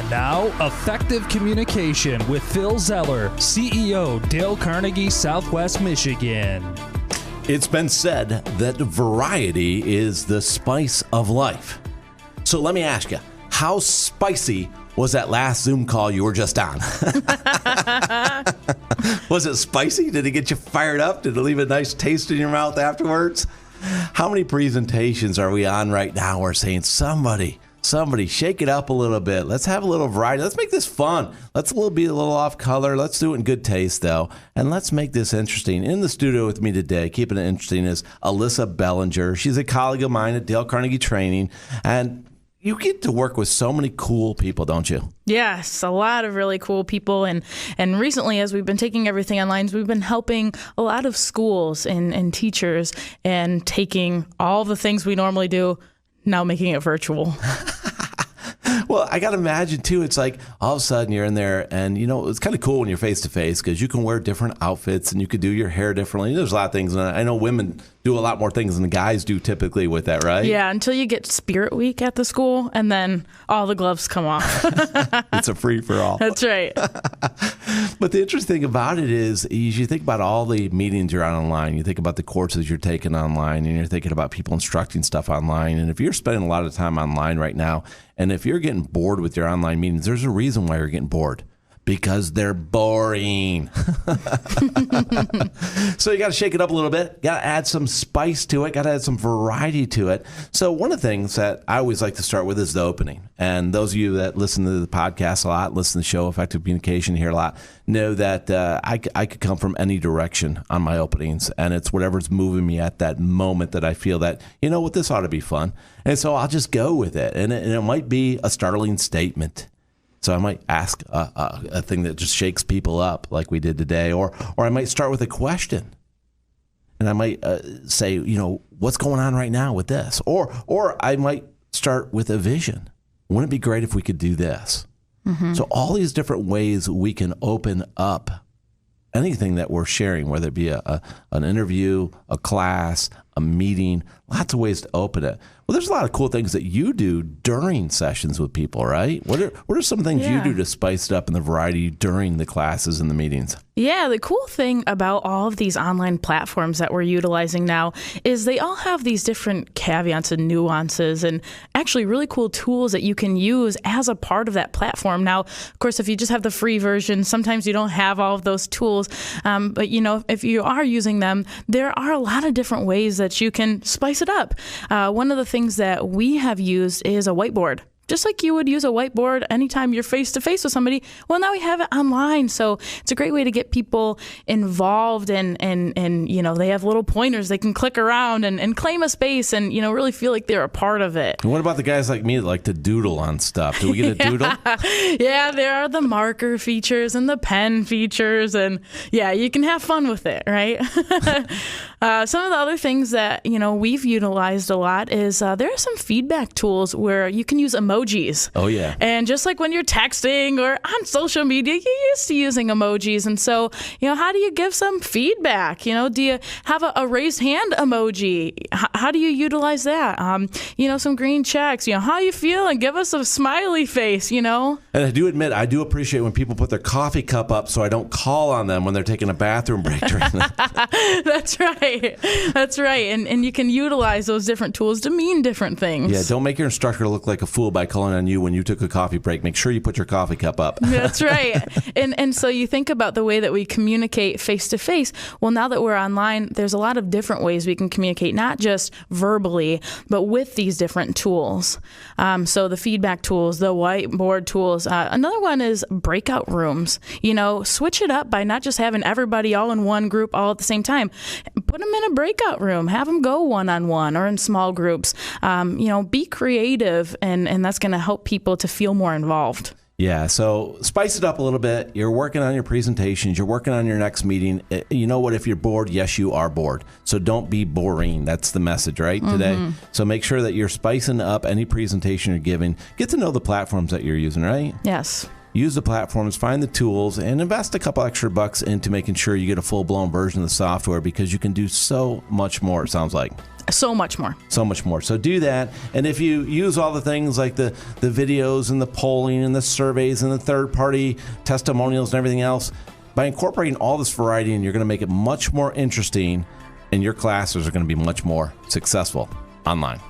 And now, Effective Communication with Phil Zeller, CEO, Dale Carnegie, Southwest Michigan. It's been said that variety is the spice of life. So let me ask you, how spicy was that last Zoom call you were just on? Was it spicy? Did it get you fired up? Did it leave a nice taste in your mouth afterwards? How many presentations are we on right now? We're saying, somebody shake it up a little bit. Let's have a little variety. Let's make this fun. Let's be a little off color. Let's do it in good taste, though. And let's make this interesting. In the studio with me today, keeping it interesting, is Alyssa Bellinger. She's a colleague of mine at Dale Carnegie Training. And you get to work with so many cool people, don't you? Yes, a lot of really cool people. And recently, as we've been taking everything online, we've been helping a lot of schools and teachers and taking all the things we normally do, now making it virtual. Well, I got to imagine, too, it's like all of a sudden you're in there and, you know, it's kind of cool when you're face-to-face because you can wear different outfits and you could do your hair differently. There's a lot of things. And I know women do a lot more things than the guys do typically with that, right? Yeah, until you get Spirit Week at the school and then all the gloves come off. It's a free-for-all. That's right. But the interesting thing about it is you think about all the meetings you're on online. You think about the courses you're taking online, and you're thinking about people instructing stuff online. And if you're spending a lot of time online right now, and if you're getting bored with your online meetings, there's a reason why you're getting bored. Because they're boring. So you got to shake it up a little bit. Got to add some spice to it. Got to add some variety to it. So one of the things that I always like to start with is the opening. And those of you that listen to the podcast a lot, listen to the show, Effective Communication, hear a lot, know that I could come from any direction on my openings. And it's whatever's moving me at that moment that I feel that, you know what, this ought to be fun. And so I'll just go with it. And it might be a startling statement. So I might ask a thing that just shakes people up like we did today, or I might start with a question. And I might say, you know, what's going on right now with this? Or I might start with a vision. Wouldn't it be great if we could do this? Mm-hmm. So all these different ways we can open up anything that we're sharing, whether it be an interview, a class, a meeting, lots of ways to open it. Well, there's a lot of cool things that you do during sessions with people, right? What are some things you do to spice it up in the variety during the classes and the meetings? Yeah, the cool thing about all of these online platforms that we're utilizing now is they all have these different caveats and nuances and actually really cool tools that you can use as a part of that platform. Now, of course, if you just have the free version, sometimes you don't have all of those tools. But, you know, if you are using them, there are a lot of different ways that you can spice it up. One of the things that we have used is a whiteboard. Just like you would use a whiteboard anytime you're face-to-face with somebody, well, now we have it online. So it's a great way to get people involved and you know, they have little pointers they can click around and claim a space and, you know, really feel like they're a part of it. And what about the guys like me that like to doodle on stuff? Do we get a doodle? Yeah, there are the marker features and the pen features. And, yeah, you can have fun with it, right? Some of the other things that, you know, we've utilized a lot is there are some feedback tools where you can use emojis. Oh, yeah. And just like when you're texting or on social media, you're used to using emojis. And so, you know, how do you give some feedback? You know, do you have a raised hand emoji? How do you utilize that? You know, some green checks. You know, how you feeling? Give us a smiley face, you know? And I do admit, I do appreciate when people put their coffee cup up so I don't call on them when they're taking a bathroom break during that. That's right. That's right. And you can utilize those different tools to mean different things. Yeah, don't make your instructor look like a fool by calling on you when you took a coffee break. Make sure you put your coffee cup up. That's right. And so you think about the way that we communicate face-to-face. Well, now that we're online, there's a lot of different ways we can communicate, not just verbally, but with these different tools. So the feedback tools, the whiteboard tools. Another one is breakout rooms. You know, switch it up by not just having everybody all in one group all at the same time. Put them in a breakout room. Have them go one-on-one or in small groups. You know, be creative, and that's going to help people to feel more involved. Yeah, so spice it up a little bit. You're working on your presentations. You're working on your next meeting. You know what? If you're bored, yes, you are bored. So don't be boring. That's the message, right, today? So make sure that you're spicing up any presentation you're giving. Get to know the platforms that you're using, right? Yes. use the platforms, find the tools, and invest a couple extra bucks into making sure you get a full-blown version of the software, because you can do so much more, it sounds like. So much more. So much more. So do that. And if you use all the things like the videos and the polling and the surveys and the third-party testimonials and everything else, by incorporating all this variety, and you're going to make it much more interesting, and your classes are going to be much more successful online.